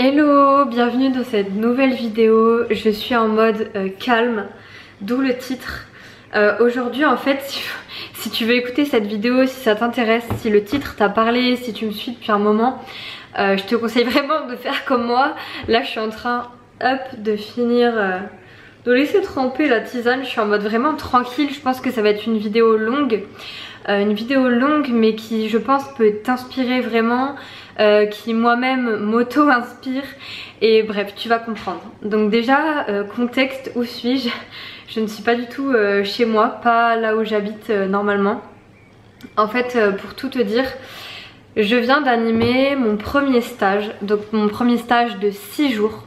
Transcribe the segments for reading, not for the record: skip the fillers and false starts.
Hello, bienvenue dans cette nouvelle vidéo. Je suis en mode calme, d'où le titre. Aujourd'hui en fait, si tu veux écouter cette vidéo, si ça t'intéresse, si le titre t'a parlé, si tu me suis depuis un moment, je te conseille vraiment de faire comme moi. Là je suis en train de finir de laisser tremper la tisane. Je suis en mode vraiment tranquille. Je pense que ça va être une vidéo longue. Mais qui je pense peut t'inspirer vraiment, qui moi-même m'auto-inspire, et bref tu vas comprendre. Donc déjà contexte, où suis-je? Je ne suis pas du tout chez moi, pas là où j'habite normalement. En fait pour tout te dire, je viens d'animer mon premier stage, donc mon premier stage de 6 jours.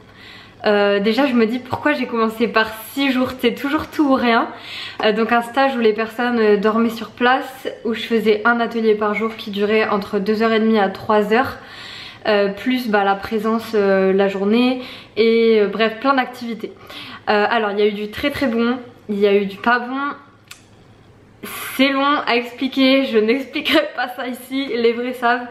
Déjà je me dis pourquoi j'ai commencé par 6 jours, c'est toujours tout ou rien. Donc un stage où les personnes dormaient sur place, où je faisais un atelier par jour qui durait entre 2h30 à 3h, plus la présence la journée, et bref plein d'activités. Alors il y a eu du très très bon, il y a eu du pas bon. C'est long à expliquer, je n'expliquerai pas ça ici, les vrais savent.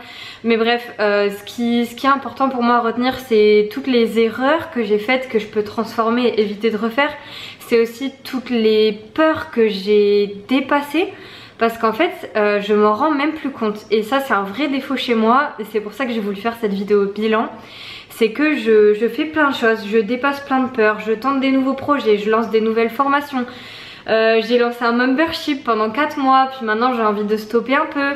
Mais bref, ce qui est important pour moi à retenir, c'est toutes les erreurs que j'ai faites, que je peux transformer et éviter de refaire. C'est aussi toutes les peurs que j'ai dépassées, parce qu'en fait je m'en rends même plus compte. Et ça c'est un vrai défaut chez moi, et c'est pour ça que j'ai voulu faire cette vidéo bilan. C'est que je fais plein de choses, je dépasse plein de peurs, je tente des nouveaux projets, je lance des nouvelles formations. J'ai lancé un membership pendant 4 mois, puis maintenant j'ai envie de stopper un peu.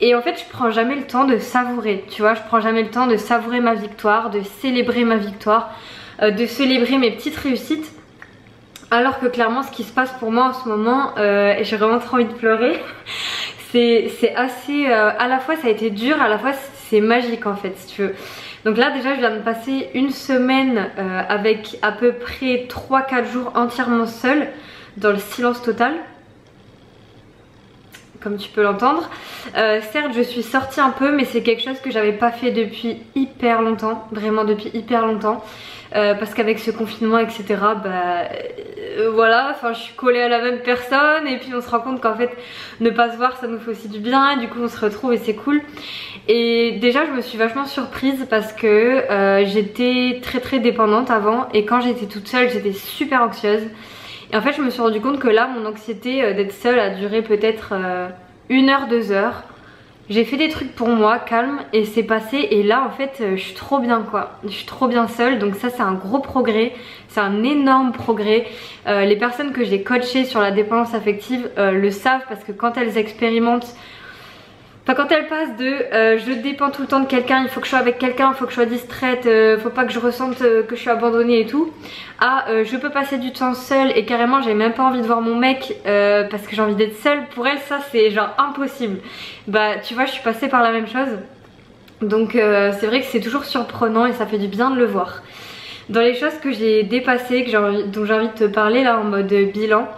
Et en fait je prends jamais le temps de savourer, tu vois, je prends jamais le temps de savourer ma victoire, de célébrer ma victoire, de célébrer mes petites réussites. Alors que clairement ce qui se passe pour moi en ce moment, et j'ai vraiment trop envie de pleurer, c'est assez, à la fois ça a été dur, à la fois c'est magique en fait si tu veux. Donc là déjà je viens de passer une semaine avec à peu près 3-4 jours entièrement seule, dans le silence total, comme tu peux l'entendre. Certes je suis sortie un peu, mais c'est quelque chose que j'avais pas fait depuis hyper longtemps, vraiment depuis hyper longtemps, parce qu'avec ce confinement etc, voilà, enfin je suis collée à la même personne, et puis on se rend compte qu'en fait ne pas se voir ça nous fait aussi du bien, et du coup on se retrouve et c'est cool. Et déjà je me suis vachement surprise parce que j'étais très dépendante avant, et quand j'étais toute seule j'étais super anxieuse. Et en fait je me suis rendu compte que là mon anxiété d'être seule a duré peut-être 1 heure, 2 heures. J'ai fait des trucs pour moi, calme, et c'est passé. Et là en fait je suis trop bien quoi, je suis trop bien seule. Donc ça c'est un gros progrès, c'est un énorme progrès. Les personnes que j'ai coachées sur la dépendance affective le savent, parce que quand elles expérimentent, enfin quand elles passent de je dépends tout le temps de quelqu'un, il faut que je sois avec quelqu'un, il faut que je sois distraite, faut pas que je ressente que je suis abandonnée et tout, à je peux passer du temps seule et carrément j'ai même pas envie de voir mon mec parce que j'ai envie d'être seule. Pour elles ça c'est genre impossible. Bah tu vois je suis passée par la même chose. Donc c'est vrai que c'est toujours surprenant et ça fait du bien de le voir. Dans les choses que j'ai dépassées, dont j'ai envie de te parler là en mode bilan,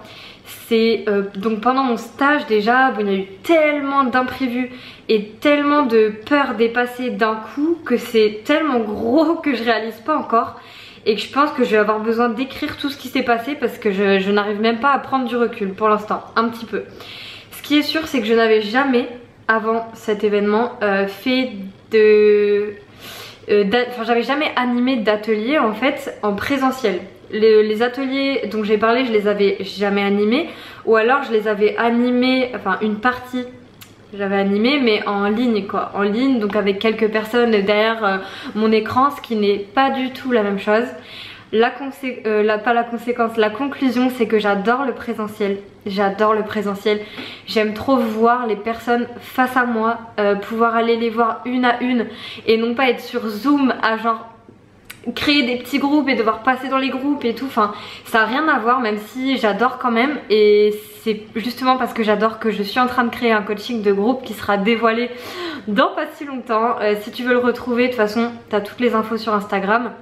c'est donc pendant mon stage déjà, il y a eu tellement d'imprévus et tellement de peurs dépassées d'un coup, que c'est tellement gros que je réalise pas encore, et que je pense que je vais avoir besoin d'écrire tout ce qui s'est passé, parce que je n'arrive même pas à prendre du recul pour l'instant, un petit peu. Ce qui est sûr c'est que je n'avais jamais avant cet événement fait j'avais jamais animé d'atelier en fait en présentiel. Les ateliers dont j'ai parlé je les avais jamais animés, ou alors je les avais animés, enfin une partie j'avais animé mais en ligne quoi, en ligne, donc avec quelques personnes derrière mon écran, ce qui n'est pas du tout la même chose. La conclusion c'est que j'adore le présentiel, j'adore le présentiel, j'aime trop voir les personnes face à moi, pouvoir aller les voir une à une et non pas être sur Zoom à genre créer des petits groupes et devoir passer dans les groupes et tout. Enfin ça n'a rien à voir, même si j'adore quand même, et c'est justement parce que j'adore que je suis en train de créer un coaching de groupe qui sera dévoilé dans pas si longtemps. Si tu veux le retrouver, de toute façon t'as toutes les infos sur Instagram.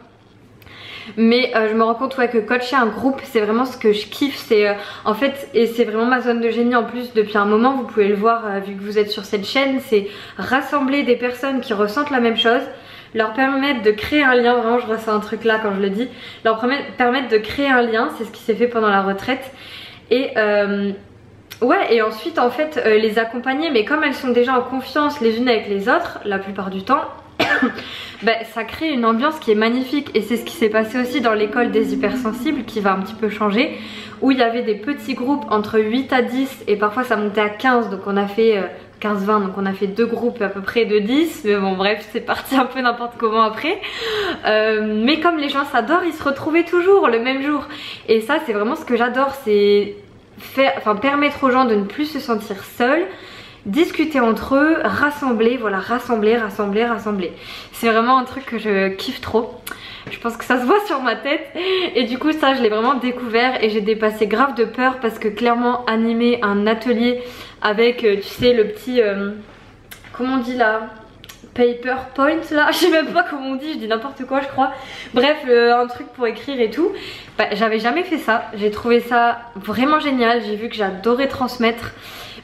Mais je me rends compte que coacher un groupe c'est vraiment ce que je kiffe, c'est en fait, et c'est vraiment ma zone de génie en plus depuis un moment, vous pouvez le voir vu que vous êtes sur cette chaîne, c'est rassembler des personnes qui ressentent la même chose, leur permettre de créer un lien, vraiment je ressens un truc là quand je le dis, leur permettre de créer un lien, c'est ce qui s'est fait pendant la retraite. Et ouais, et ensuite en fait les accompagner, mais comme elles sont déjà en confiance les unes avec les autres la plupart du temps ça crée une ambiance qui est magnifique. Et c'est ce qui s'est passé aussi dans l'école des hypersensibles, qui va un petit peu changer, où il y avait des petits groupes entre 8 à 10 et parfois ça montait à 15, donc on a fait 15-20, donc on a fait 2 groupes à peu près de 10, mais bon bref, c'est parti un peu n'importe comment après. Mais comme les gens s'adorent, ils se retrouvaient toujours le même jour. Et ça c'est vraiment ce que j'adore, c'est permettre aux gens de ne plus se sentir seuls, discuter entre eux, rassembler, voilà, rassembler. C'est vraiment un truc que je kiffe trop. Je pense que ça se voit sur ma tête. Et du coup ça je l'ai vraiment découvert et j'ai dépassé grave de peur, parce que clairement animer un atelier avec tu sais le petit comment on dit là, paper point là, je sais même pas comment on dit, je dis n'importe quoi je crois. Bref, un truc pour écrire et tout. J'avais jamais fait ça, j'ai trouvé ça vraiment génial, j'ai vu que j'adorais transmettre.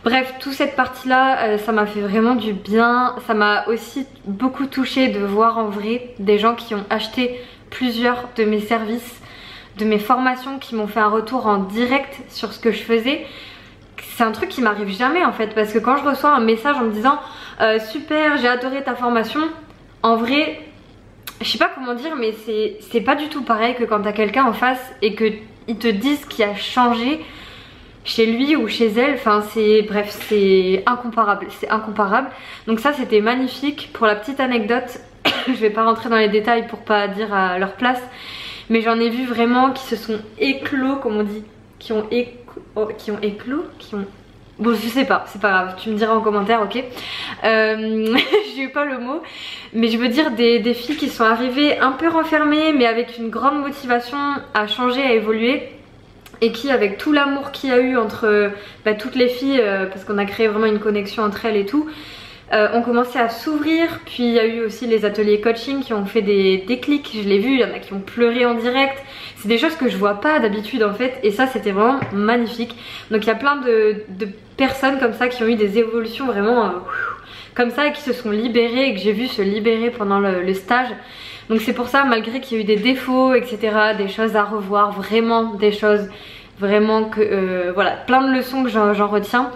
Bref, toute cette partie là, ça m'a fait vraiment du bien. Ça m'a aussi beaucoup touchée de voir en vrai des gens qui ont acheté plusieurs de mes services, de mes formations, qui m'ont fait un retour en direct sur ce que je faisais. C'est un truc qui m'arrive jamais en fait, parce que quand je reçois un message en me disant super, j'ai adoré ta formation, en vrai, je sais pas comment dire, mais c'est pas du tout pareil que quand t'as quelqu'un en face et qu'ils te disent ce qui a changé chez lui ou chez elle. Enfin c'est incomparable, c'est incomparable. Donc ça c'était magnifique. Pour la petite anecdote, je vais pas rentrer dans les détails pour pas dire à leur place, mais j'en ai vu vraiment qui se sont éclos, comme on dit, qui ont éclos. Bon je sais pas, c'est pas grave, tu me diras en commentaire, ok. J'ai eu pas le mot, mais je veux dire des filles qui sont arrivées un peu renfermées mais avec une grande motivation à changer, à évoluer, et qui, avec tout l'amour qu'il y a eu entre toutes les filles, parce qu'on a créé vraiment une connexion entre elles et tout, ont commencé à s'ouvrir. Puis il y a eu aussi les ateliers coaching qui ont fait des déclics, je l'ai vu, il y en a qui ont pleuré en direct. C'est des choses que je vois pas d'habitude en fait, et ça c'était vraiment magnifique. Donc il y a plein de personnes comme ça qui ont eu des évolutions vraiment comme ça, et qui se sont libérées et que j'ai vu se libérer pendant le stage. Donc c'est pour ça, malgré qu'il y a eu des défauts, etc., des choses à revoir, vraiment des choses, vraiment que, voilà, plein de leçons que j'en retiens.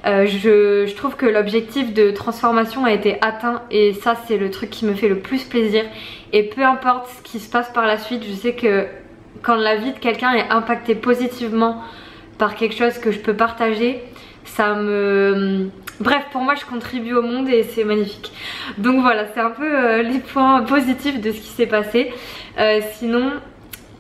Je trouve que l'objectif de transformation a été atteint, et ça c'est le truc qui me fait le plus plaisir. Et peu importe ce qui se passe par la suite, je sais que quand la vie de quelqu'un est impactée positivement par quelque chose que je peux partager, ça me... Bref, pour moi je contribue au monde et c'est magnifique. Donc voilà, c'est un peu les points positifs de ce qui s'est passé. Sinon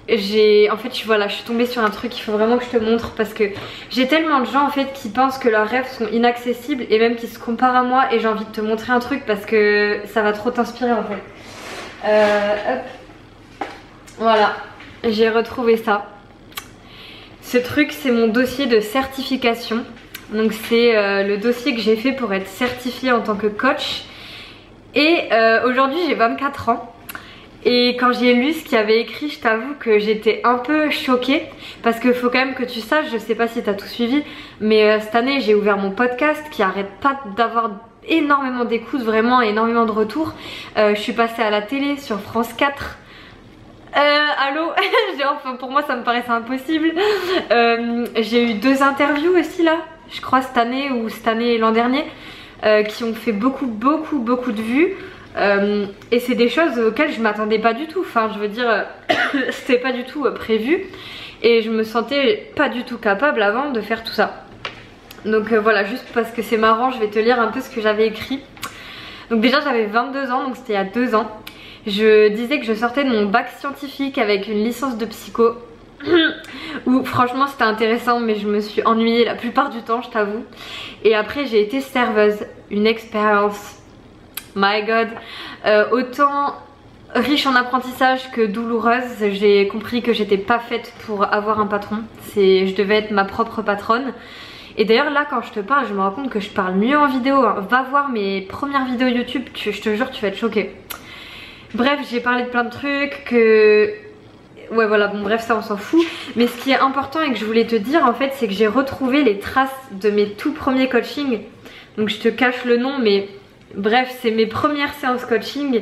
en fait je suis tombée sur un truc, il faut vraiment que je te montre, parce que j'ai tellement de gens en fait qui pensent que leurs rêves sont inaccessibles et même qui se comparent à moi, et j'ai envie de te montrer un truc parce que ça va trop t'inspirer en fait. Hop. Voilà, j'ai retrouvé ça. Ce truc c'est mon dossier de certification. Donc c'est le dossier que j'ai fait pour être certifiée en tant que coach. Et aujourd'hui j'ai 24 ans. Et quand j'ai lu ce qu'il y avait écrit, je t'avoue que j'étais un peu choquée. Parce qu'il faut quand même que tu saches, je sais pas si t'as tout suivi, mais cette année j'ai ouvert mon podcast qui arrête pas d'avoir énormément d'écoutes, vraiment énormément de retours. Je suis passée à la télé sur France 4. Allô. Enfin, pour moi ça me paraissait impossible. J'ai eu 2 interviews aussi là, je crois cette année ou cette année et l'an dernier, qui ont fait beaucoup de vues. Et c'est des choses auxquelles je m'attendais pas du tout. Enfin je veux dire, c'était pas du tout prévu, et je me sentais pas du tout capable avant de faire tout ça. Donc voilà, juste parce que c'est marrant, je vais te lire un peu ce que j'avais écrit. Donc déjà j'avais 22 ans, donc c'était il y a 2 ans. Je disais que je sortais de mon bac scientifique avec une licence de psycho, où franchement c'était intéressant, mais je me suis ennuyée la plupart du temps, je t'avoue. Et après j'ai été serveuse, une expérience, my god, autant riche en apprentissage que douloureuse. J'ai compris que j'étais pas faite pour avoir un patron, je devais être ma propre patronne. Et d'ailleurs là quand je te parle, je me rends compte que je parle mieux en vidéo, hein. Va voir mes premières vidéos YouTube, je te jure tu vas être choquée. Bref, j'ai parlé de plein de trucs que... Ouais voilà, bon bref ça on s'en fout. Mais ce qui est important et que je voulais te dire en fait, c'est que j'ai retrouvé les traces de mes tout premiers coachings. Donc je te cache le nom, mais bref c'est mes premières séances coaching.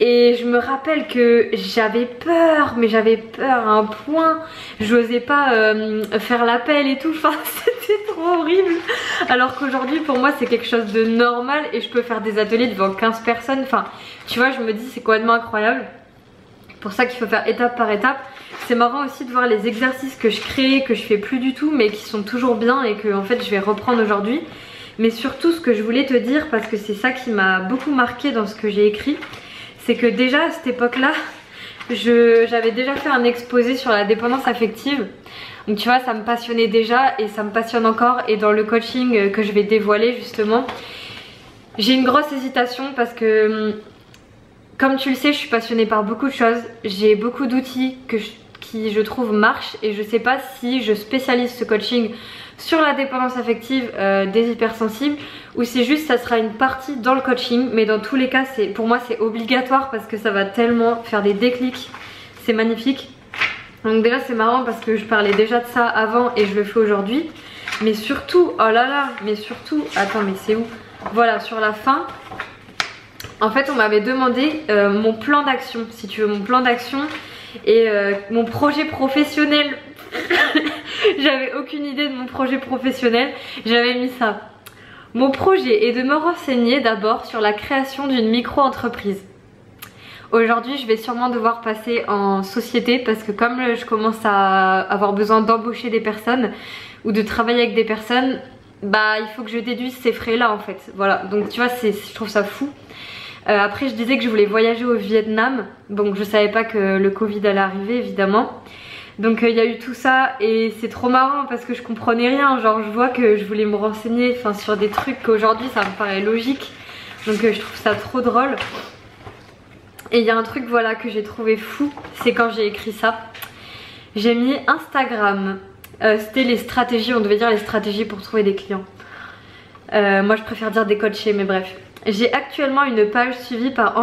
Et je me rappelle que j'avais peur, mais j'avais peur à un point. J'osais pas faire l'appel et tout, enfin c'était trop horrible. Alors qu'aujourd'hui pour moi c'est quelque chose de normal, et je peux faire des ateliers devant 15 personnes. Enfin Tu vois, je me dis c'est complètement incroyable. Pour ça qu'il faut faire étape par étape. C'est marrant aussi de voir les exercices que je crée, que je fais plus du tout mais qui sont toujours bien et que en fait je vais reprendre aujourd'hui. Mais surtout ce que je voulais te dire, parce que c'est ça qui m'a beaucoup marqué dans ce que j'ai écrit, c'est que déjà à cette époque là j'avais déjà fait un exposé sur la dépendance affective. Donc tu vois, ça me passionnait déjà et ça me passionne encore. Et dans le coaching que je vais dévoiler justement, j'ai une grosse hésitation parce que comme tu le sais, je suis passionnée par beaucoup de choses. J'ai beaucoup d'outils qui je trouve marchent et je sais pas si je spécialise ce coaching sur la dépendance affective des hypersensibles ou si juste ça sera une partie dans le coaching. Mais dans tous les cas, pour moi c'est obligatoire parce que ça va tellement faire des déclics. C'est magnifique. Donc déjà c'est marrant parce que je parlais déjà de ça avant et je le fais aujourd'hui. Mais surtout, oh là là, mais surtout, attends mais c'est où? Voilà, sur la fin, en fait on m'avait demandé mon plan d'action, si tu veux, mon plan d'action et mon projet professionnel. J'avais aucune idée de mon projet professionnel, j'avais mis ça. Mon projet est de me renseigner d'abord sur la création d'une micro-entreprise. Aujourd'hui je vais sûrement devoir passer en société parce que comme je commence à avoir besoin d'embaucher des personnes ou de travailler avec des personnes, bah il faut que je déduise ces frais là en fait. Voilà, donc tu vois, je trouve ça fou. Après je disais que je voulais voyager au Vietnam, donc je savais pas que le Covid allait arriver évidemment. Donc il y a eu tout ça et c'est trop marrant parce que je comprenais rien. Genre je vois que je voulais me renseigner sur des trucs qu'aujourd'hui ça me paraît logique. Donc je trouve ça trop drôle. Et il y a un truc voilà que j'ai trouvé fou, c'est quand j'ai écrit ça. J'ai mis Instagram. C'était les stratégies, on devait dire les stratégies pour trouver des clients. Moi je préfère dire des coachés mais bref. J'ai actuellement une page suivie par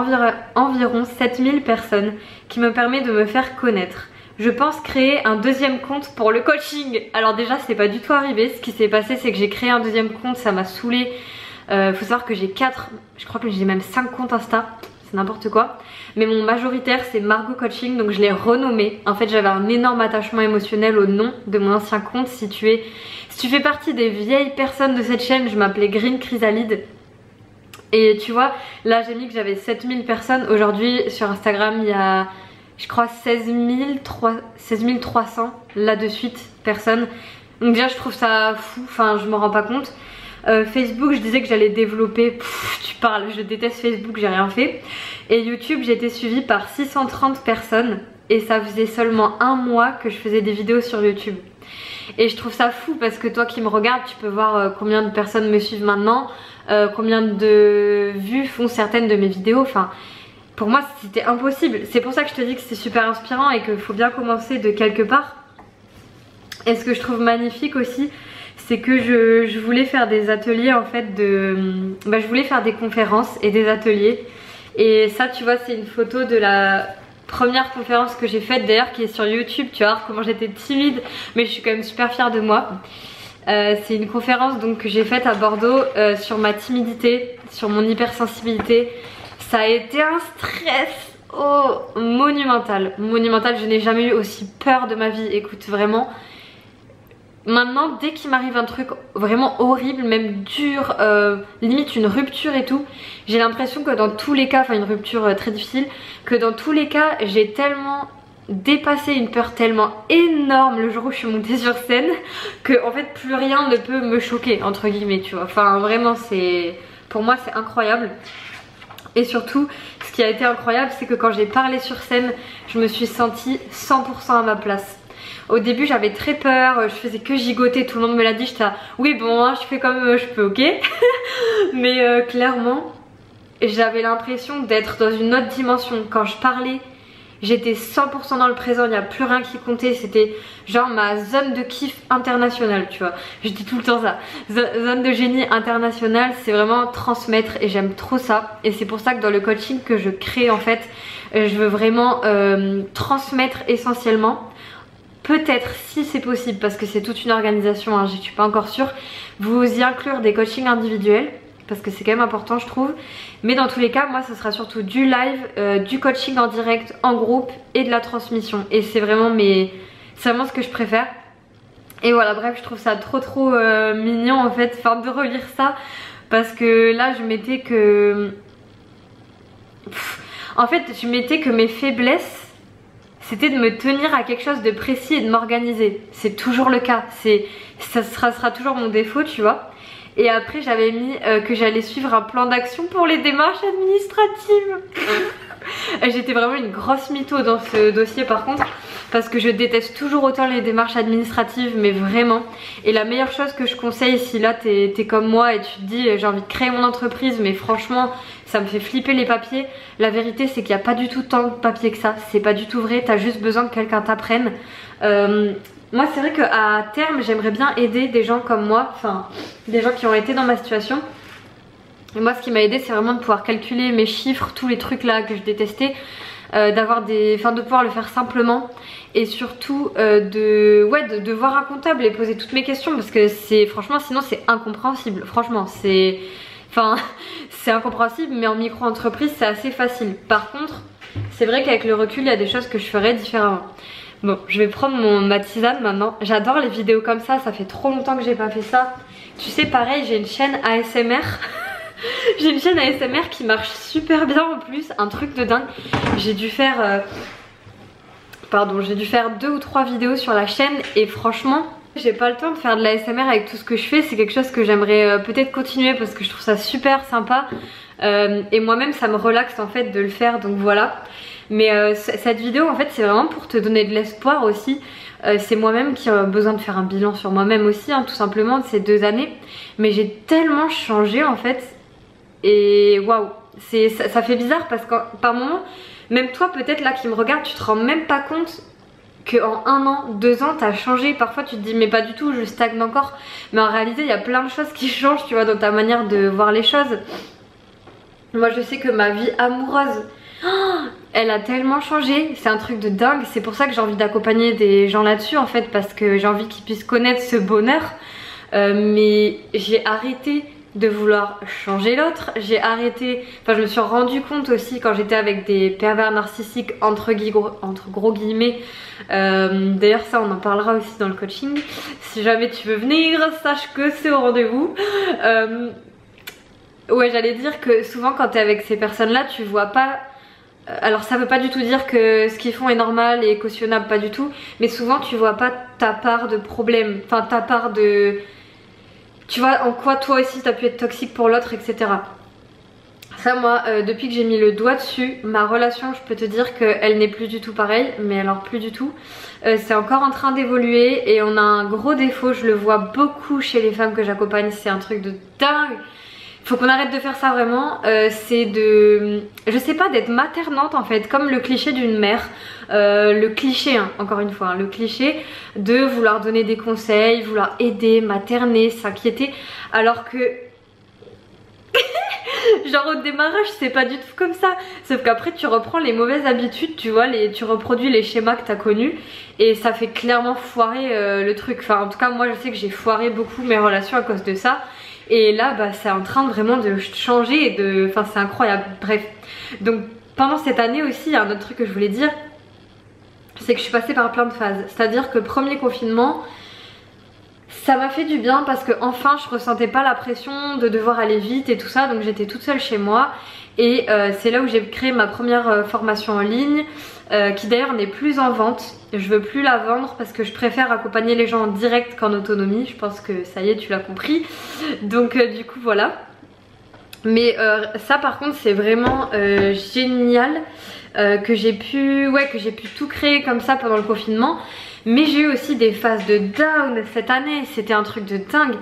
environ 7000 personnes qui me permet de me faire connaître. Je pense créer un deuxième compte pour le coaching. Alors déjà c'est pas du tout arrivé. Ce qui s'est passé c'est que j'ai créé un deuxième compte, ça m'a saoulée. Faut savoir que j'ai 4, je crois que j'ai même 5 comptes Insta. C'est n'importe quoi. Mais mon majoritaire c'est Margot Coaching, donc je l'ai renommé. En fait j'avais un énorme attachement émotionnel au nom de mon ancien compte. Si tu fais partie des vieilles personnes de cette chaîne, je m'appelais Green Chrysalide. Et tu vois, là j'ai mis que j'avais 7000 personnes. Aujourd'hui sur Instagram il y a, je crois, 16 300 là de suite personnes. Donc déjà je trouve ça fou, enfin je m'en rends pas compte. Facebook je disais que j'allais développer, tu parles, je déteste Facebook, j'ai rien fait. Et YouTube j'ai été suivie par 630 personnes et ça faisait seulement un mois que je faisais des vidéos sur YouTube. Et je trouve ça fou parce que toi qui me regardes, tu peux voir combien de personnes me suivent maintenant, combien de vues font certaines de mes vidéos. Enfin, pour moi c'était impossible. C'est pour ça que je te dis que c'est super inspirant et qu'il faut bien commencer de quelque part. Et ce que je trouve magnifique aussi, c'est que je voulais faire des ateliers en fait je voulais faire des conférences et des ateliers. Et ça tu vois c'est une photo de la première conférence que j'ai faite d'ailleurs qui est sur YouTube. Tu vois comment j'étais timide mais je suis quand même super fière de moi. C'est une conférence donc que j'ai faite à Bordeaux sur ma timidité, sur mon hypersensibilité. Ça a été un stress monumental. Monumental, je n'ai jamais eu aussi peur de ma vie. Écoute vraiment. Maintenant dès qu'il m'arrive un truc vraiment horrible, même dur, limite une rupture et tout, j'ai l'impression que dans tous les cas, enfin une rupture très difficile, que dans tous les cas j'ai tellement dépassé une peur tellement énorme le jour où je suis montée sur scène que en fait plus rien ne peut me choquer entre guillemets, tu vois. Enfin vraiment pour moi c'est incroyable. Et surtout ce qui a été incroyable c'est que quand j'ai parlé sur scène je me suis sentie 100% à ma place. Au début j'avais très peur, je faisais que gigoter, tout le monde me l'a dit, j'étais là, oui bon hein, je fais comme je peux, ok. Mais clairement j'avais l'impression d'être dans une autre dimension. Quand je parlais j'étais 100% dans le présent, il n'y a plus rien qui comptait. C'était genre ma zone de kiff internationale, tu vois. Je dis tout le temps ça, zone de génie internationale, c'est vraiment transmettre et j'aime trop ça. Et c'est pour ça que dans le coaching que je crée en fait, je veux vraiment transmettre essentiellement. Peut-être si c'est possible parce que c'est toute une organisation, hein, je suis pas encore sûre, vous y inclure des coachings individuels parce que c'est quand même important je trouve. Mais dans tous les cas moi ce sera surtout du live, du coaching en direct, en groupe et de la transmission. Et c'est vraiment ce que je préfère. Et voilà bref je trouve ça trop mignon en fait, enfin de relire ça. Parce que là je mettais que En fait je mettais que mes faiblesses c'était de me tenir à quelque chose de précis et de m'organiser. C'est toujours le cas, ça sera toujours mon défaut, tu vois. Et après j'avais mis que j'allais suivre un plan d'action pour les démarches administratives. J'étais vraiment une grosse mytho dans ce dossier par contre, parce que je déteste toujours autant les démarches administratives, mais vraiment. Et la meilleure chose que je conseille, si là t'es comme moi et tu te dis j'ai envie de créer mon entreprise mais franchement ça me fait flipper les papiers, la vérité c'est qu'il n'y a pas du tout tant de papiers que ça, c'est pas du tout vrai, t'as juste besoin que quelqu'un t'apprenne. Moi c'est vrai qu'à terme j'aimerais bien aider des gens comme moi, enfin des gens qui ont été dans ma situation. Et moi ce qui m'a aidé c'est vraiment de pouvoir calculer mes chiffres, tous les trucs là que je détestais, de pouvoir le faire simplement et surtout de voir un comptable et poser toutes mes questions parce que franchement sinon c'est incompréhensible, franchement c'est incompréhensible, mais en micro-entreprise c'est assez facile. Par contre c'est vrai qu'avec le recul il y a des choses que je ferais différemment. Bon, je vais prendre ma tisane maintenant. J'adore les vidéos comme ça fait trop longtemps que j'ai pas fait ça. Tu sais pareil j'ai une chaîne ASMR. J'ai une chaîne ASMR qui marche super bien en plus, un truc de dingue. J'ai dû faire 2 ou 3 vidéos sur la chaîne et franchement j'ai pas le temps de faire de l'ASMR avec tout ce que je fais. C'est quelque chose que j'aimerais peut-être continuer parce que je trouve ça super sympa et moi-même ça me relaxe en fait de le faire, donc voilà. Mais cette vidéo en fait c'est vraiment pour te donner de l'espoir aussi. C'est moi-même qui ai besoin de faire un bilan sur moi-même aussi, hein, tout simplement de ces 2 années. Mais j'ai tellement changé en fait. Et waouh, ça fait bizarre parce que par moment, même toi peut-être là qui me regarde, tu te rends même pas compte qu'en 1 an, 2 ans t'as changé. Parfois tu te dis mais pas du tout, je stagne encore. Mais en réalité il y a plein de choses qui changent, tu vois, dans ta manière de voir les choses. Moi je sais que ma vie amoureuse, elle a tellement changé, c'est un truc de dingue. C'est pour ça que j'ai envie d'accompagner des gens là-dessus en fait, parce que j'ai envie qu'ils puissent connaître ce bonheur. Mais j'ai arrêté de vouloir changer l'autre, je me suis rendu compte aussi quand j'étais avec des pervers narcissiques entre gros guillemets. D'ailleurs ça on en parlera aussi dans le coaching, si jamais tu veux venir sache que c'est au rendez-vous. Ouais, j'allais dire que souvent quand t'es avec ces personnes là tu vois pas, alors ça veut pas du tout dire que ce qu'ils font est normal et cautionnable, pas du tout, mais souvent tu vois pas ta part de problème, enfin ta part de... Tu vois en quoi toi aussi t'as pu être toxique pour l'autre, etc. Ça moi, depuis que j'ai mis le doigt dessus, ma relation je peux te dire qu'elle n'est plus du tout pareille, mais alors plus du tout. C'est encore en train d'évoluer et on a un gros défaut, je le vois beaucoup chez les femmes que j'accompagne, c'est un truc de dingue. Faut qu'on arrête de faire ça vraiment, c'est de, je sais pas, d'être maternante en fait, comme le cliché d'une mère, le cliché, hein, encore une fois, hein, le cliché de vouloir donner des conseils, vouloir aider, materner, s'inquiéter, alors que genre au démarrage c'est pas du tout comme ça, sauf qu'après tu reprends les mauvaises habitudes, tu vois, tu reproduis les schémas que t'as connus et ça fait clairement foirer le truc. Enfin en tout cas moi je sais que j'ai foiré beaucoup mes relations à cause de ça. Et là bah c'est en train vraiment de changer et de... Enfin c'est incroyable, bref. Donc pendant cette année aussi, il y a un autre truc que je voulais dire, c'est que je suis passée par plein de phases. C'est-à-dire que le premier confinement, ça m'a fait du bien parce que enfin je ressentais pas la pression de devoir aller vite et tout ça. Donc j'étais toute seule chez moi. Et c'est là où j'ai créé ma première formation en ligne, qui d'ailleurs n'est plus en vente. Je veux plus la vendre parce que je préfère accompagner les gens en direct qu'en autonomie. Je pense que ça y est, tu l'as compris. Donc du coup voilà. Mais ça par contre c'est vraiment génial que j'ai pu tout créer comme ça pendant le confinement. Mais j'ai eu aussi des phases de down cette année, c'était un truc de dingue.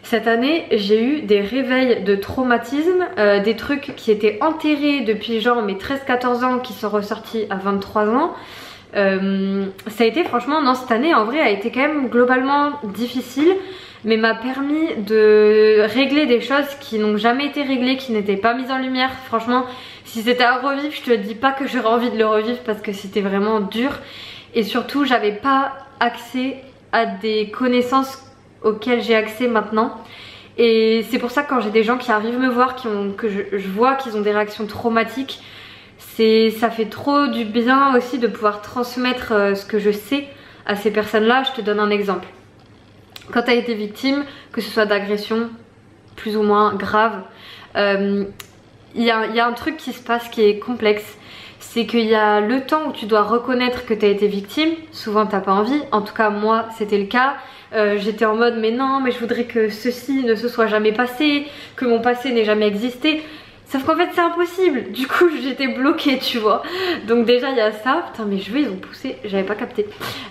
Cette année j'ai eu des réveils de traumatisme, des trucs qui étaient enterrés depuis genre mes 13-14 ans qui sont ressortis à 23 ans. Ça a été franchement, non, cette année en vrai a été quand même globalement difficile, mais m'a permis de régler des choses qui n'ont jamais été réglées, qui n'étaient pas mises en lumière. Franchement si c'était à revivre, je te dis pas que j'aurais envie de le revivre parce que c'était vraiment dur. Et surtout j'avais pas accès à des connaissances auxquelles j'ai accès maintenant. Et c'est pour ça que quand j'ai des gens qui arrivent me voir, que je vois qu'ils ont des réactions traumatiques, ça fait trop du bien aussi de pouvoir transmettre ce que je sais à ces personnes là. Je te donne un exemple. Quand tu as été victime, que ce soit d'agression plus ou moins grave, il y a un truc qui se passe qui est complexe. C'est qu'il y a le temps où tu dois reconnaître que tu as été victime. Souvent t'as pas envie, en tout cas moi c'était le cas. J'étais en mode mais non, mais je voudrais que ceci ne se soit jamais passé, que mon passé n'ait jamais existé. Sauf qu'en fait c'est impossible, du coup j'étais bloquée, tu vois. Donc déjà il y a ça, putain mes cheveux ils ont poussé, j'avais pas capté.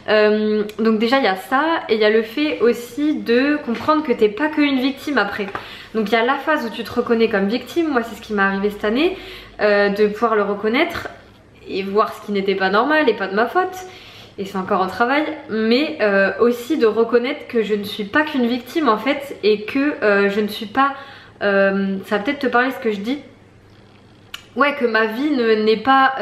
Donc déjà il y a ça, et il y a le fait aussi de comprendre que t'es pas qu'une victime après. Donc il y a la phase où tu te reconnais comme victime, moi c'est ce qui m'est arrivé cette année, de pouvoir le reconnaître et voir ce qui n'était pas normal et pas de ma faute. Et c'est encore un travail, mais aussi de reconnaître que je ne suis pas qu'une victime en fait, et que je ne suis pas... ça va peut-être te parler ce que je dis. Ouais, que ma vie n'est pas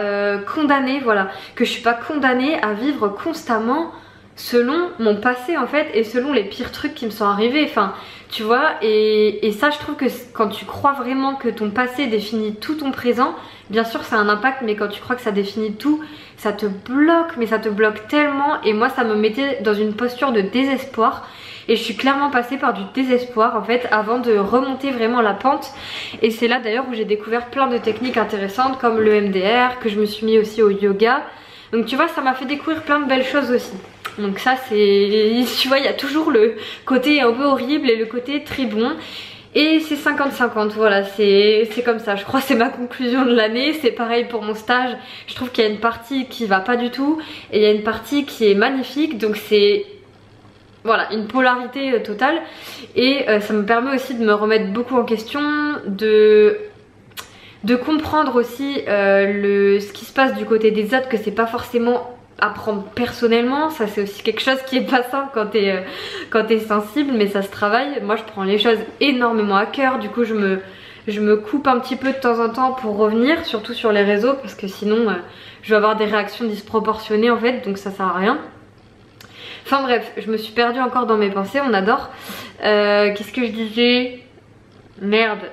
condamnée, voilà. Que je suis pas condamnée à vivre constamment selon mon passé en fait, et selon les pires trucs qui me sont arrivés. Enfin, tu vois, et ça je trouve que quand tu crois vraiment que ton passé définit tout ton présent, bien sûr ça a un impact, mais quand tu crois que ça définit tout, ça te bloque, mais ça te bloque tellement. Et moi ça me mettait dans une posture de désespoir. Et je suis clairement passée par du désespoir en fait avant de remonter vraiment la pente. Et c'est là d'ailleurs où j'ai découvert plein de techniques intéressantes comme le MDR, que je me suis mis aussi au yoga. Donc tu vois, ça m'a fait découvrir plein de belles choses aussi. Donc ça c'est... Tu vois, il y a toujours le côté un peu horrible et le côté très bon. Et c'est 50-50, voilà, c'est comme ça. Je crois que c'est ma conclusion de l'année. C'est pareil pour mon stage. Je trouve qu'il y a une partie qui va pas du tout et il y a une partie qui est magnifique. Donc c'est... Voilà, une polarité totale. Et ça me permet aussi de me remettre beaucoup en question, de comprendre aussi ce qui se passe du côté des autres, que c'est pas forcément à prendre personnellement. Ça c'est aussi quelque chose qui est pas simple quand t'es sensible, mais ça se travaille. Moi je prends les choses énormément à cœur, du coup je me coupe un petit peu de temps en temps pour revenir, surtout sur les réseaux, parce que sinon je vais avoir des réactions disproportionnées en fait, donc ça sert à rien. Enfin bref, je me suis perdue encore dans mes pensées, on adore. Qu'est-ce que je disais? Merde.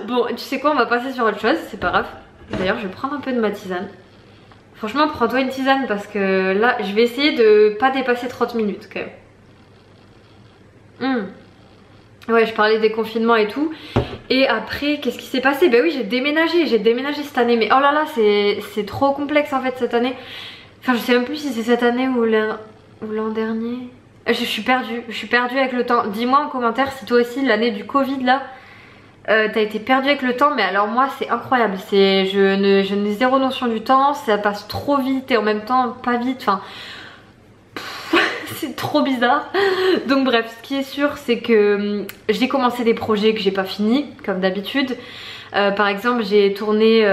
Bon, tu sais quoi, on va passer sur autre chose, c'est pas grave. D'ailleurs, je vais prendre un peu de ma tisane. Franchement, prends-toi une tisane parce que là, je vais essayer de pas dépasser 30 minutes quand même. Ouais, je parlais des confinements et tout. Et après, qu'est-ce qui s'est passé? Bah oui, j'ai déménagé cette année. Mais oh là là, c'est trop complexe en fait cette année. Enfin, je sais même plus si c'est cette année ou l'an dernier. Je suis perdue avec le temps. Dis-moi en commentaire si toi aussi l'année du Covid là, t'as été perdue avec le temps. Mais alors moi c'est incroyable, je n'ai zéro notion du temps, ça passe trop vite et en même temps pas vite, enfin c'est trop bizarre. Donc bref, ce qui est sûr c'est que j'ai commencé des projets que j'ai pas fini comme d'habitude. Par exemple j'ai tourné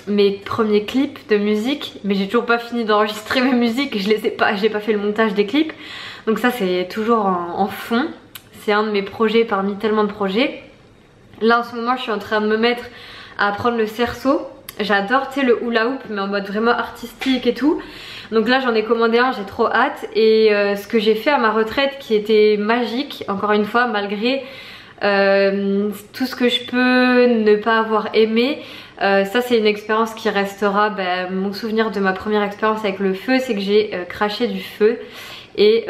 mes premiers clips de musique, mais j'ai toujours pas fini d'enregistrer mes musiques, j'ai pas fait le montage des clips. Donc ça c'est toujours en fond, c'est un de mes projets parmi tellement de projets. Là en ce moment je suis en train de me mettre à apprendre le cerceau. J'adore, tu sais, le hula hoop mais en mode vraiment artistique et tout. Donc là j'en ai commandé un, j'ai trop hâte. Et ce que j'ai fait à ma retraite qui était magique, encore une fois malgré tout ce que je peux ne pas avoir aimé, ça c'est une expérience qui restera, mon souvenir de ma première expérience avec le feu, c'est que j'ai craché du feu. Et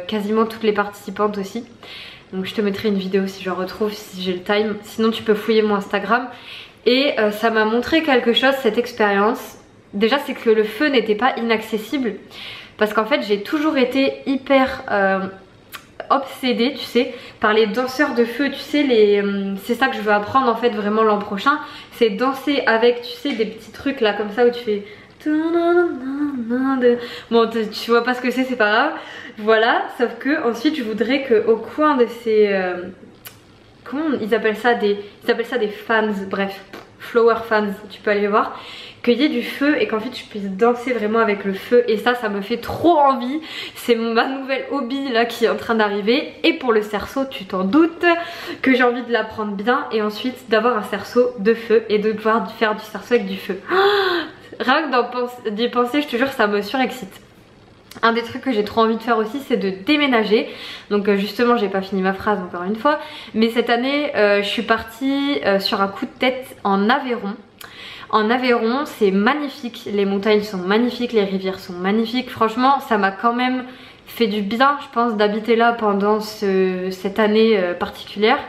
quasiment toutes les participantes aussi. Donc je te mettrai une vidéo si je retrouve, si j'ai le time. Sinon tu peux fouiller mon Instagram. Et ça m'a montré quelque chose, cette expérience. Déjà c'est que le feu n'était pas inaccessible. Parce qu'en fait j'ai toujours été hyper obsédée, tu sais, par les danseurs de feu. Tu sais, c'est ça que je veux apprendre en fait vraiment l'an prochain. C'est danser avec, tu sais, des petits trucs là comme ça où tu fais... Bon, tu vois pas ce que c'est pas grave. Voilà, sauf que ensuite je voudrais qu'au coin de ces... comment ils appellent ça, ils appellent ça des fans, bref, flower fans, tu peux aller voir, qu'il y ait du feu et qu'en fait je puisse danser vraiment avec le feu. Et ça me fait trop envie. C'est ma nouvelle hobby là qui est en train d'arriver. Et pour le cerceau, tu t'en doutes que j'ai envie de l'apprendre bien et ensuite d'avoir un cerceau de feu et de pouvoir faire du cerceau avec du feu. Rien que d'y penser, je te jure, ça me surexcite. Un des trucs que j'ai trop envie de faire aussi, c'est de déménager. Donc justement, j'ai pas fini ma phrase encore une fois. Mais cette année, je suis partie sur un coup de tête en Aveyron. En Aveyron, c'est magnifique. Les montagnes sont magnifiques, les rivières sont magnifiques. Franchement, ça m'a quand même fait du bien, je pense, d'habiter là pendant cette année particulière.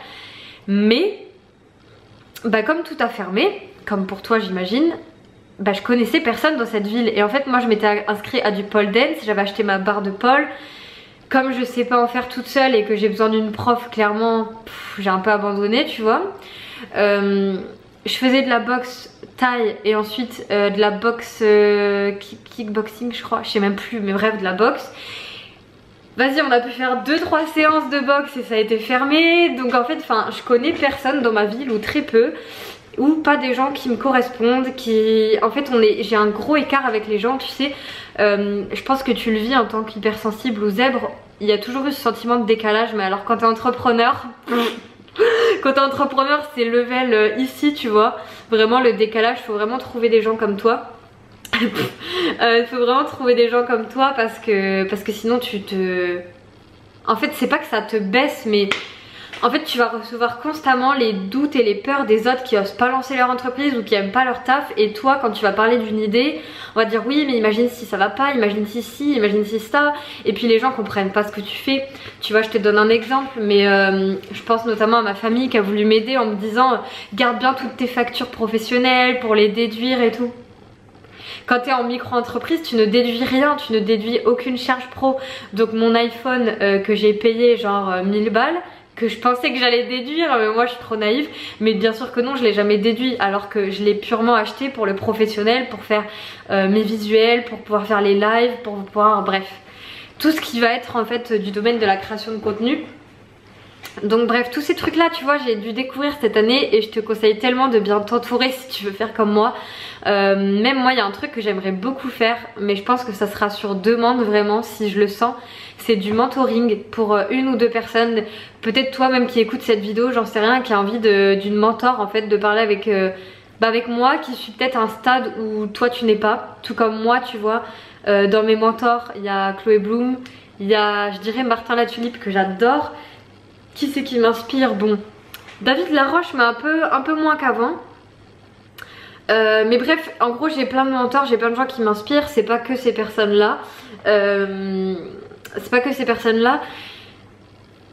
Mais... bah comme tout a fermé, comme pour toi j'imagine, bah je connaissais personne dans cette ville. Et en fait moi je m'étais inscrite à du pole dance, j'avais acheté ma barre de pole. Comme je sais pas en faire toute seule et que j'ai besoin d'une prof, clairement j'ai un peu abandonné, tu vois. Je faisais de la boxe thaï et ensuite de la boxe kickboxing je crois, je sais même plus, mais bref de la boxe. Vas-y, on a pu faire 2-3 séances de boxe et ça a été fermé. Donc en fait, je connais personne dans ma ville ou très peu, ou pas des gens qui me correspondent, qui... En fait, j'ai un gros écart avec les gens, tu sais. Je pense que tu le vis en tant qu'hypersensible ou zèbre. Il y a toujours eu ce sentiment de décalage, mais alors quand t'es entrepreneur... Quand t'es entrepreneur, c'est level ici, tu vois. Vraiment, le décalage, faut vraiment trouver des gens comme toi. Il faut vraiment trouver des gens comme toi parce que sinon tu te... En fait c'est pas que ça te baisse, mais en fait tu vas recevoir constamment les doutes et les peurs des autres qui osent pas lancer leur entreprise ou qui aiment pas leur taf. Et toi quand tu vas parler d'une idée, on va dire oui mais imagine si ça va pas, imagine si, imagine si ça. Et puis les gens comprennent pas ce que tu fais. Tu vois, je te donne un exemple, mais je pense notamment à ma famille qui a voulu m'aider en me disant garde bien toutes tes factures professionnelles pour les déduire et tout. Quand tu es en micro-entreprise, tu ne déduis rien, tu ne déduis aucune charge pro. Donc mon iPhone que j'ai payé genre 1000 balles, que je pensais que j'allais déduire, mais moi je suis trop naïve. Mais bien sûr que non, je l'ai jamais déduit, alors que je l'ai purement acheté pour le professionnel, pour faire mes visuels, pour pouvoir faire les lives, pour pouvoir, bref. Tout ce qui va être en fait du domaine de la création de contenu. Donc bref, tous ces trucs là tu vois j'ai dû découvrir cette année et je te conseille tellement de bien t'entourer si tu veux faire comme moi. Même moi il y a un truc que j'aimerais beaucoup faire, mais je pense que ça sera sur demande vraiment si je le sens. C'est du mentoring pour une ou deux personnes. Peut-être toi même qui écoutes cette vidéo, j'en sais rien, qui a envie d'une mentor en fait, de parler avec moi qui suis peut-être à un stade où toi tu n'es pas. Tout comme moi tu vois, dans mes mentors il y a Chloé Bloom, il y a je dirais Martin Latulipe que j'adore. Qui c'est qui m'inspire? Bon, David Laroche, mais un peu moins qu'avant. Mais bref, en gros j'ai plein de mentors, j'ai plein de gens qui m'inspirent. C'est pas que ces personnes-là. C'est pas que ces personnes-là.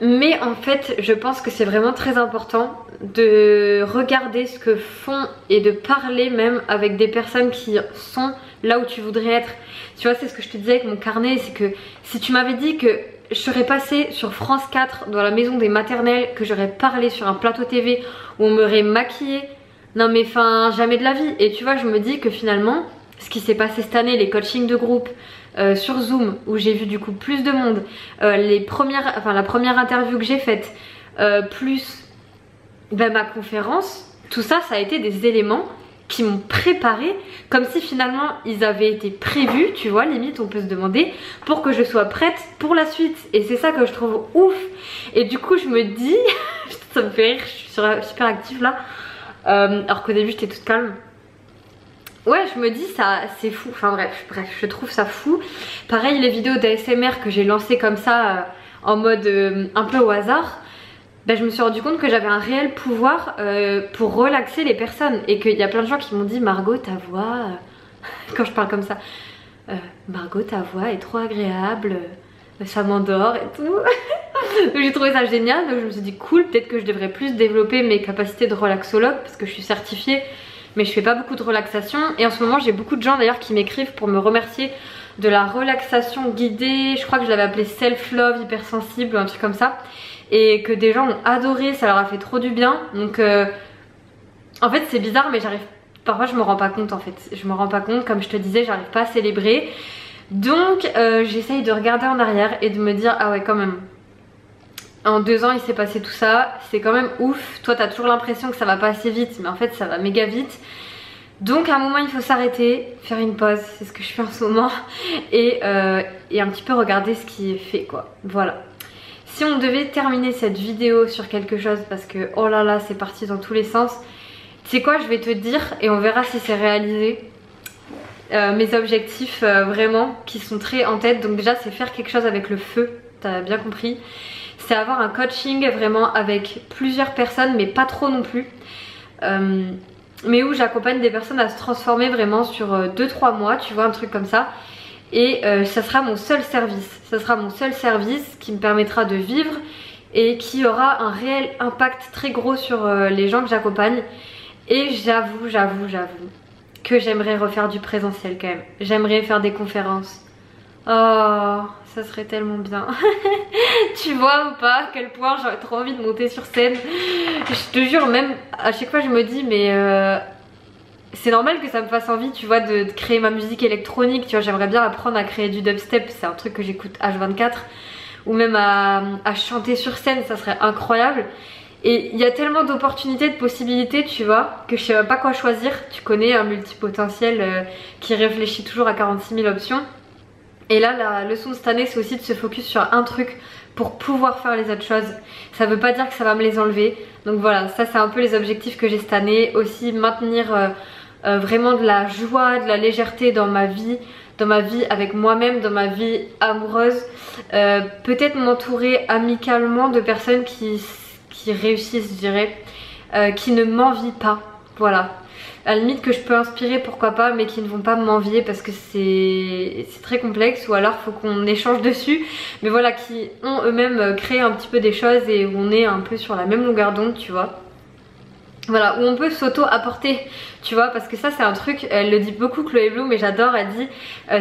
Mais en fait, je pense que c'est vraiment très important de regarder ce que font et de parler même avec des personnes qui sont là où tu voudrais être. Tu vois, c'est ce que je te disais avec mon carnet, c'est que si tu m'avais dit que je serais passée sur France 4 dans la maison des maternelles, que j'aurais parlé sur un plateau TV où on m'aurait maquillée, non mais enfin jamais de la vie. Et tu vois, je me dis que finalement ce qui s'est passé cette année, les coachings de groupe sur Zoom où j'ai vu du coup plus de monde, la première interview que j'ai faite, plus ma conférence, tout ça, ça a été des éléments qui m'ont préparé comme si finalement ils avaient été prévus, tu vois, limite on peut se demander, pour que je sois prête pour la suite. Et c'est ça que je trouve ouf. Et du coup je me dis, ça me fait rire, je suis super active là, alors qu'au début j'étais toute calme. Ouais, je me dis ça, c'est fou, enfin bref, je trouve ça fou. Pareil les vidéos d'ASMR que j'ai lancées comme ça en mode un peu au hasard, je me suis rendu compte que j'avais un réel pouvoir pour relaxer les personnes. Et qu'il y a plein de gens qui m'ont dit Margot ta voix, quand je parle comme ça, Margot ta voix est trop agréable, ça m'endort et tout. Donc j'ai trouvé ça génial, donc je me suis dit cool, peut-être que je devrais plus développer mes capacités de relaxologue parce que je suis certifiée mais je fais pas beaucoup de relaxation. Et en ce moment j'ai beaucoup de gens d'ailleurs qui m'écrivent pour me remercier de la relaxation guidée. Je crois que je l'avais appelée self-love hypersensible ou un truc comme ça. Et que des gens ont adoré, ça leur a fait trop du bien. Donc en fait c'est bizarre mais parfois je me rends pas compte en fait. Je me rends pas compte, comme je te disais, j'arrive pas à célébrer. Donc j'essaye de regarder en arrière et de me dire ah ouais quand même. En 2 ans il s'est passé tout ça, c'est quand même ouf. Toi t'as toujours l'impression que ça va pas assez vite, mais en fait ça va méga vite. Donc à un moment il faut s'arrêter, faire une pause, c'est ce que je fais en ce moment. Et un petit peu regarder ce qui est fait quoi, voilà. Si on devait terminer cette vidéo sur quelque chose, parce que oh là là c'est parti dans tous les sens, tu sais quoi, je vais te dire et on verra si c'est réalisé. Mes objectifs vraiment qui sont très en tête. Donc déjà c'est faire quelque chose avec le feu, t'as bien compris. C'est avoir un coaching vraiment avec plusieurs personnes mais pas trop non plus, mais où j'accompagne des personnes à se transformer vraiment sur 2-3 mois, tu vois, un truc comme ça. Et ça sera mon seul service, ça sera mon seul service qui me permettra de vivre et qui aura un réel impact très gros sur les gens que j'accompagne. Et j'avoue que j'aimerais refaire du présentiel quand même. J'aimerais faire des conférences. Oh, ça serait tellement bien. Tu vois ou pas à quel point j'aurais trop envie de monter sur scène. Je te jure, même à chaque fois je me dis mais c'est normal que ça me fasse envie, tu vois, de créer ma musique électronique. Tu vois, j'aimerais bien apprendre à créer du dubstep, c'est un truc que j'écoute H24. Ou même à chanter sur scène, ça serait incroyable. Et il y a tellement d'opportunités, de possibilités, tu vois, que je sais même pas quoi choisir. Tu connais un multipotentiel qui réfléchit toujours à 46 000 options. Et là, la leçon de cette année, c'est aussi de se focus sur un truc pour pouvoir faire les autres choses. Ça veut pas dire que ça va me les enlever. Donc voilà, ça c'est un peu les objectifs que j'ai cette année. Aussi maintenir vraiment de la joie, de la légèreté dans ma vie avec moi-même, dans ma vie amoureuse. Peut-être m'entourer amicalement de personnes qui réussissent, je dirais, qui ne m'envient pas. Voilà. À la limite que je peux inspirer, pourquoi pas, mais qui ne vont pas m'envier parce que c'est très complexe, ou alors faut qu'on échange dessus, mais voilà, qui ont eux-mêmes créé un petit peu des choses et où on est un peu sur la même longueur d'onde, tu vois. Voilà, où on peut s'auto-apporter, tu vois, parce que ça c'est un truc, elle le dit beaucoup Chloé Bloom, mais j'adore, elle dit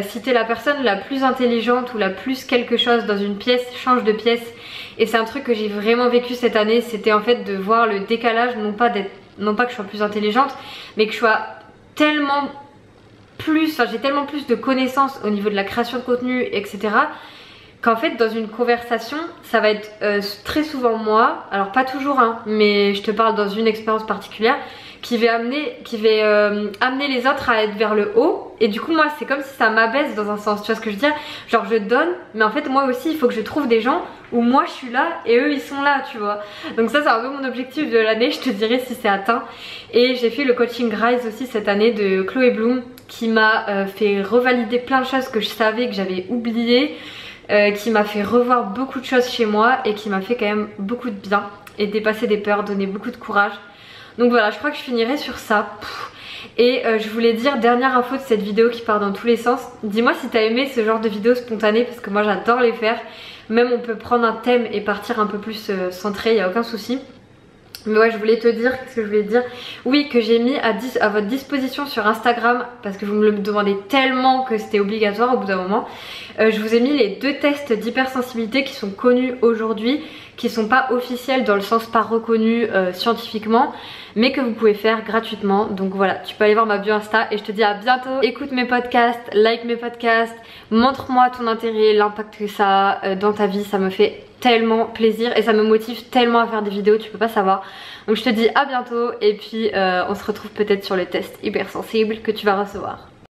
si t'es la personne la plus intelligente ou la plus quelque chose dans une pièce, change de pièce. Et c'est un truc que j'ai vraiment vécu cette année, c'était en fait de voir le décalage, non pas que je sois plus intelligente, mais que je sois tellement plus, enfin j'ai tellement plus de connaissances au niveau de la création de contenu, etc. qu'en fait dans une conversation ça va être très souvent moi, alors pas toujours hein, mais je te parle dans une expérience particulière qui va amener les autres à être vers le haut, et du coup moi c'est comme si ça m'abaisse dans un sens, tu vois ce que je veux dire, genre je donne mais en fait moi aussi il faut que je trouve des gens où moi je suis là et eux ils sont là, tu vois. Donc ça c'est un peu mon objectif de l'année, je te dirai si c'est atteint. Et j'ai fait le coaching Rise aussi cette année de Chloé Bloom qui m'a fait revalider plein de choses que je savais que j'avais oubliées, qui m'a fait revoir beaucoup de choses chez moi et qui m'a fait quand même beaucoup de bien et dépasser des peurs, donner beaucoup de courage. Donc voilà, je crois que je finirai sur ça. Et je voulais dire, dernière info de cette vidéo qui part dans tous les sens, dis-moi si t'as aimé ce genre de vidéos spontanées parce que moi j'adore les faire. Même on peut prendre un thème et partir un peu plus centré, y a aucun souci. Mais ouais, je voulais te dire, qu'est-ce que je voulais te dire? Oui, que j'ai mis à votre disposition sur Instagram, parce que vous me le demandez tellement que c'était obligatoire au bout d'un moment. Je vous ai mis les 2 tests d'hypersensibilité qui sont connus aujourd'hui, qui sont pas officiels dans le sens pas reconnus scientifiquement, mais que vous pouvez faire gratuitement. Donc voilà, tu peux aller voir ma bio Insta et je te dis à bientôt. Écoute mes podcasts, like mes podcasts, montre-moi ton intérêt, l'impact que ça a dans ta vie, ça me fait tellement plaisir et ça me motive tellement à faire des vidéos, tu peux pas savoir. Donc je te dis à bientôt et puis on se retrouve peut-être sur le test hypersensible que tu vas recevoir.